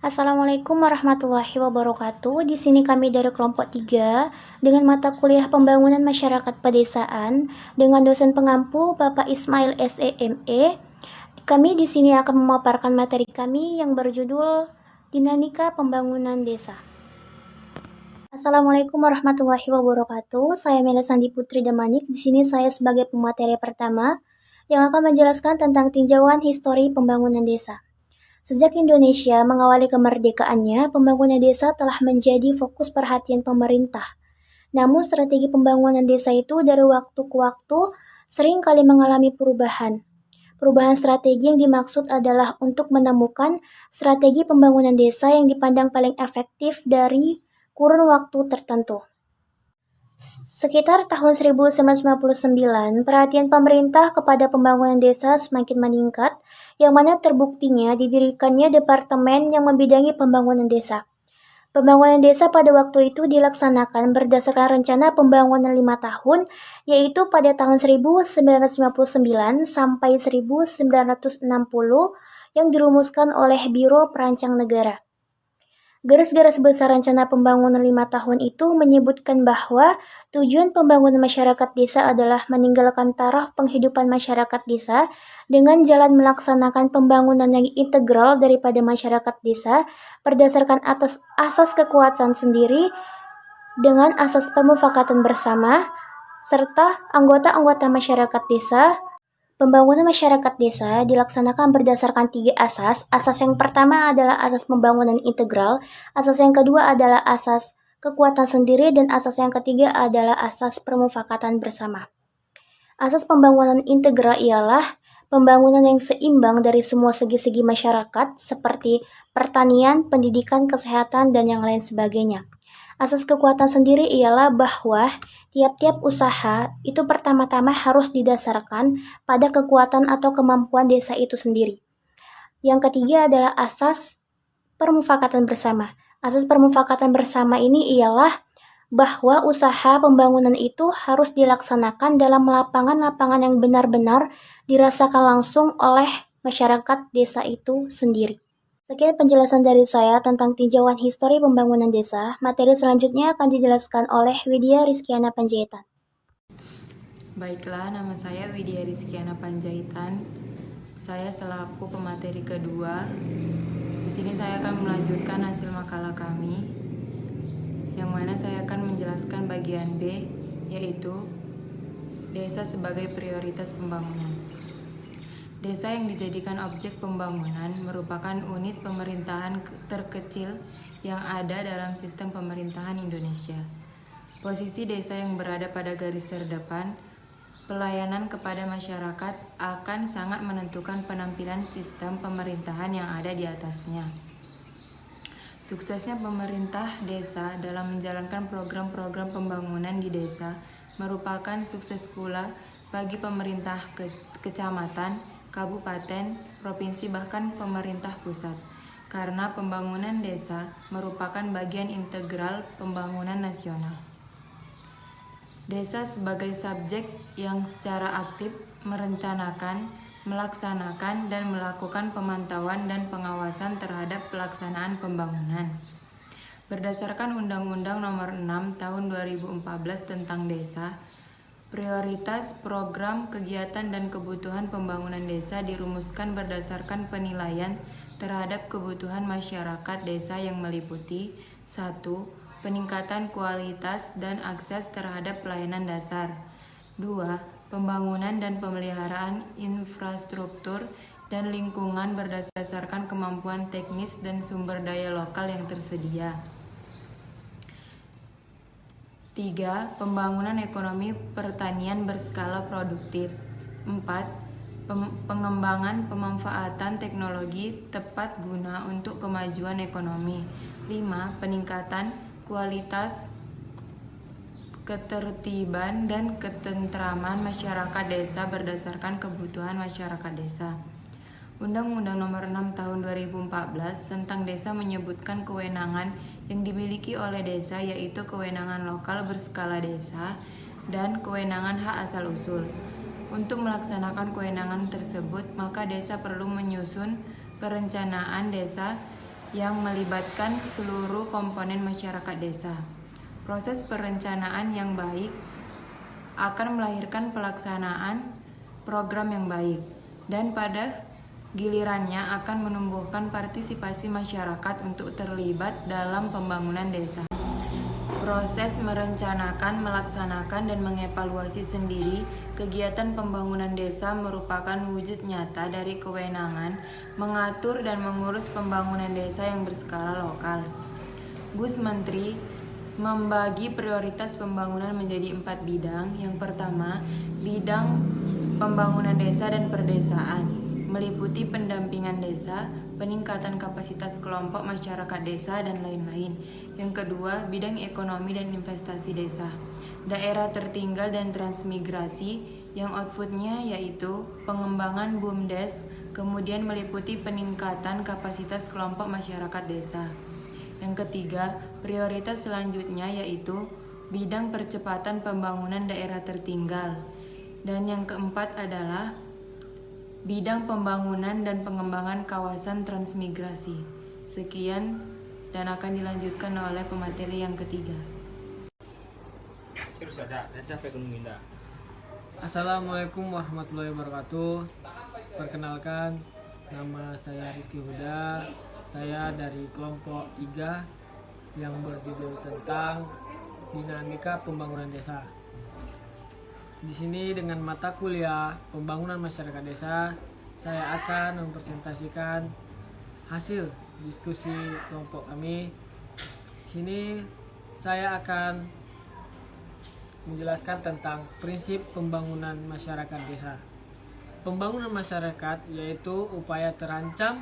Assalamualaikum warahmatullahi wabarakatuh. Di sini kami dari kelompok 3 dengan mata kuliah Pembangunan Masyarakat Pedesaan dengan dosen pengampu Bapak Ismail SEME. Kami di sini akan memaparkan materi kami yang berjudul Dinamika Pembangunan Desa. Assalamualaikum warahmatullahi wabarakatuh. Saya Mela Sandi Putri Damanik. Di sini saya sebagai pemateri pertama yang akan menjelaskan tentang tinjauan histori pembangunan desa. Sejak Indonesia mengawali kemerdekaannya, pembangunan desa telah menjadi fokus perhatian pemerintah. Namun strategi pembangunan desa itu dari waktu ke waktu sering kali mengalami perubahan. Perubahan strategi yang dimaksud adalah untuk menemukan strategi pembangunan desa yang dipandang paling efektif dari kurun waktu tertentu. Sekitar tahun 1999, perhatian pemerintah kepada pembangunan desa semakin meningkat, yang mana terbuktinya didirikannya departemen yang membidangi pembangunan desa. Pembangunan desa pada waktu itu dilaksanakan berdasarkan rencana pembangunan 5 tahun, yaitu pada tahun 1959 sampai 1960 yang dirumuskan oleh Biro Perancang Negara. Garis-garis besar rencana pembangunan 5 tahun itu menyebutkan bahwa tujuan pembangunan masyarakat desa adalah meninggalkan taraf penghidupan masyarakat desa dengan jalan melaksanakan pembangunan yang integral daripada masyarakat desa berdasarkan atas asas kekuatan sendiri dengan asas permufakatan bersama serta anggota-anggota masyarakat desa. Pembangunan masyarakat desa dilaksanakan berdasarkan 3 asas. Asas yang pertama adalah asas pembangunan integral, asas yang kedua adalah asas kekuatan sendiri, dan asas yang ketiga adalah asas permufakatan bersama. Asas pembangunan integral ialah pembangunan yang seimbang dari semua segi-segi masyarakat seperti pertanian, pendidikan, kesehatan, dan yang lain sebagainya. Asas kekuatan sendiri ialah bahwa tiap-tiap usaha itu pertama-tama harus didasarkan pada kekuatan atau kemampuan desa itu sendiri. Yang ketiga adalah asas permufakatan bersama. Asas permufakatan bersama ini ialah bahwa usaha pembangunan itu harus dilaksanakan dalam lapangan-lapangan yang benar-benar dirasakan langsung oleh masyarakat desa itu sendiri. Sekian penjelasan dari saya tentang tinjauan histori pembangunan desa. Materi selanjutnya akan dijelaskan oleh Widya Rizkiana Panjaitan. Baiklah, nama saya Widya Rizkiana Panjaitan. Saya selaku pemateri kedua. Di sini saya akan melanjutkan hasil makalah kami, yang mana saya akan menjelaskan bagian B, yaitu desa sebagai prioritas pembangunan. Desa yang dijadikan objek pembangunan merupakan unit pemerintahan terkecil yang ada dalam sistem pemerintahan Indonesia. Posisi desa yang berada pada garis terdepan, pelayanan kepada masyarakat akan sangat menentukan penampilan sistem pemerintahan yang ada di atasnya. Suksesnya pemerintah desa dalam menjalankan program-program pembangunan di desa merupakan sukses pula bagi pemerintah kecamatan, kabupaten, provinsi, bahkan pemerintah pusat, karena pembangunan desa merupakan bagian integral pembangunan nasional. Desa sebagai subjek yang secara aktif merencanakan, melaksanakan, dan melakukan pemantauan dan pengawasan terhadap pelaksanaan pembangunan. Berdasarkan Undang-Undang Nomor 6 Tahun 2014 tentang Desa, prioritas program, kegiatan, dan kebutuhan pembangunan desa dirumuskan berdasarkan penilaian terhadap kebutuhan masyarakat desa yang meliputi 1. Peningkatan kualitas dan akses terhadap pelayanan dasar. 2. Pembangunan dan pemeliharaan infrastruktur dan lingkungan berdasarkan kemampuan teknis dan sumber daya lokal yang tersedia. 3. Pembangunan ekonomi pertanian berskala produktif. 4. Pengembangan pemanfaatan teknologi tepat guna untuk kemajuan ekonomi. 5. Peningkatan kualitas, ketertiban, dan ketentraman masyarakat desa berdasarkan kebutuhan masyarakat desa. Undang-Undang Nomor 6 Tahun 2014 tentang Desa menyebutkan kewenangan yang dimiliki oleh desa, yaitu kewenangan lokal berskala desa dan kewenangan hak asal-usul. Untuk melaksanakan kewenangan tersebut, maka desa perlu menyusun perencanaan desa yang melibatkan seluruh komponen masyarakat desa. Proses perencanaan yang baik akan melahirkan pelaksanaan program yang baik dan pada gilirannya akan menumbuhkan partisipasi masyarakat untuk terlibat dalam pembangunan desa. Proses merencanakan, melaksanakan, dan mengevaluasi sendiri kegiatan pembangunan desa merupakan wujud nyata dari kewenangan mengatur dan mengurus pembangunan desa yang berskala lokal. Gus Menteri membagi prioritas pembangunan menjadi 4 bidang. Yang pertama, bidang pembangunan desa dan perdesaan, meliputi pendampingan desa, peningkatan kapasitas kelompok masyarakat desa, dan lain-lain. Yang kedua, bidang ekonomi dan investasi desa, daerah tertinggal dan transmigrasi, yang outputnya yaitu pengembangan BUMDes, kemudian meliputi peningkatan kapasitas kelompok masyarakat desa. Yang ketiga, prioritas selanjutnya yaitu bidang percepatan pembangunan daerah tertinggal. Dan yang keempat adalah bidang pembangunan dan pengembangan kawasan transmigrasi. Sekian dan akan dilanjutkan oleh pemateri yang ketiga. Assalamualaikum warahmatullahi wabarakatuh. Perkenalkan, nama saya Rizky Huda. Saya dari kelompok 3 yang berjudul tentang dinamika pembangunan desa. Di sini dengan mata kuliah pembangunan masyarakat desa, saya akan mempresentasikan hasil diskusi kelompok kami. Di sini saya akan menjelaskan tentang prinsip pembangunan masyarakat desa. Pembangunan masyarakat yaitu upaya terancam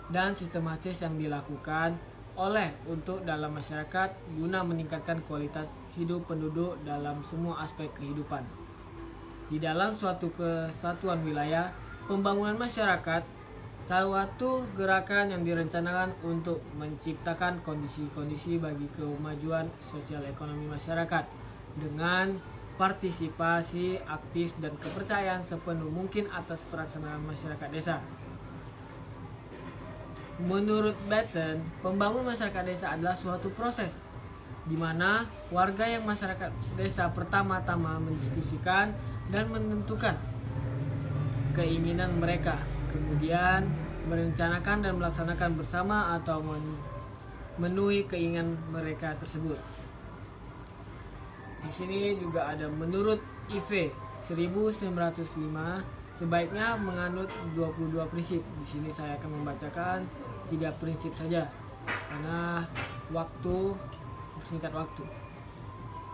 dan sistematis yang dilakukan oleh untuk dalam masyarakat guna meningkatkan kualitas hidup penduduk dalam semua aspek kehidupan. Di dalam suatu kesatuan wilayah, pembangunan masyarakat suatu gerakan yang direncanakan untuk menciptakan kondisi-kondisi bagi kemajuan sosial ekonomi masyarakat dengan partisipasi aktif dan kepercayaan sepenuh mungkin atas pelaksanaan masyarakat desa. Menurut Batten, pembangunan masyarakat desa adalah suatu proses di mana warga yang masyarakat desa pertama-tama mendiskusikan dan menentukan keinginan mereka, kemudian merencanakan dan melaksanakan bersama atau memenuhi keinginan mereka tersebut. Di sini juga ada menurut IV 1905 sebaiknya menganut 22 prinsip. Di sini saya akan membacakan 3 prinsip saja karena singkat waktu.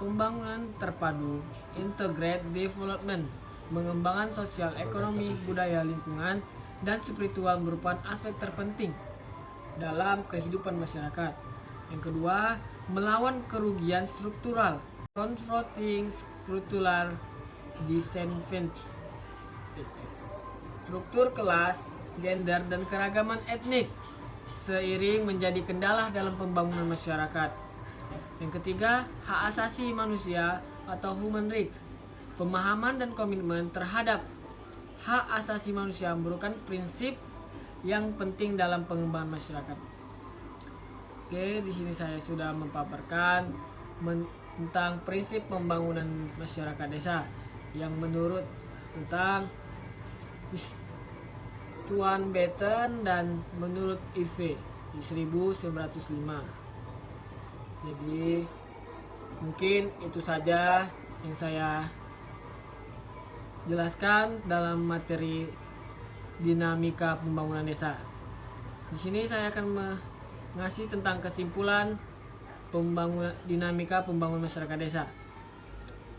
Pembangunan terpadu, integrated development, mengembangkan sosial, ekonomi, budaya, lingkungan, dan spiritual merupakan aspek terpenting dalam kehidupan masyarakat. Yang kedua, melawan kerugian struktural, confronting structural disadvantages, struktur kelas, gender, dan keragaman etnik seiring menjadi kendala dalam pembangunan masyarakat. Yang ketiga, hak asasi manusia atau human rights. Pemahaman dan komitmen terhadap hak asasi manusia merupakan prinsip yang penting dalam pengembangan masyarakat. Oke, di sini saya sudah memaparkan tentang prinsip pembangunan masyarakat desa yang menurut tentang Tuan Batten dan menurut IV di 1905. Jadi mungkin itu saja yang saya jelaskan dalam materi dinamika pembangunan desa. Di sini saya akan mengasih tentang kesimpulan dinamika pembangunan masyarakat desa.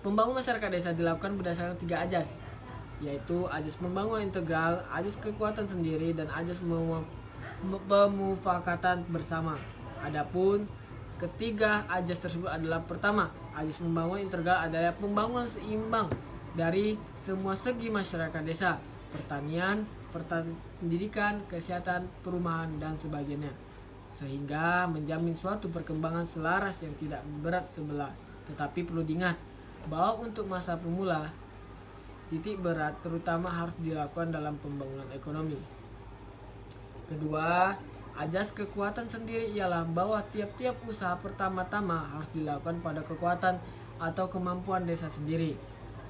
Pembangunan masyarakat desa dilakukan berdasarkan 3 ajas, yaitu ajas pembangunan integral, ajas kekuatan sendiri, dan ajas pemufakatan bersama. Adapun ketiga ajas tersebut adalah: pertama, ajas pembangunan integral adalah pembangunan seimbang dari semua segi masyarakat desa, pertanian, pendidikan, kesehatan, perumahan, dan sebagainya, sehingga menjamin suatu perkembangan selaras yang tidak berat sebelah. Tetapi perlu diingat bahwa untuk masa pemula, titik berat terutama harus dilakukan dalam pembangunan ekonomi. Kedua, Ajas kekuatan sendiri ialah bahwa tiap-tiap usaha pertama-tama harus dilakukan pada kekuatan atau kemampuan desa sendiri.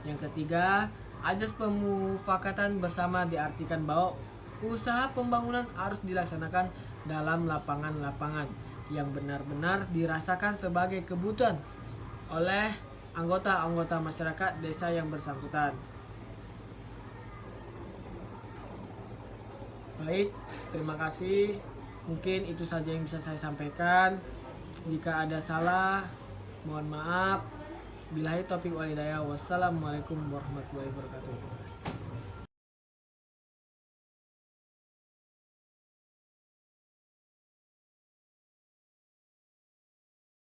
Yang ketiga, ajas pemufakatan bersama diartikan bahwa usaha pembangunan harus dilaksanakan dalam lapangan-lapangan yang benar-benar dirasakan sebagai kebutuhan oleh anggota-anggota masyarakat desa yang bersangkutan. Baik, terima kasih. Mungkin itu saja yang bisa saya sampaikan. Jika ada salah, mohon maaf. Billahi taufiq wal hidayah. Wassalamualaikum warahmatullahi wabarakatuh.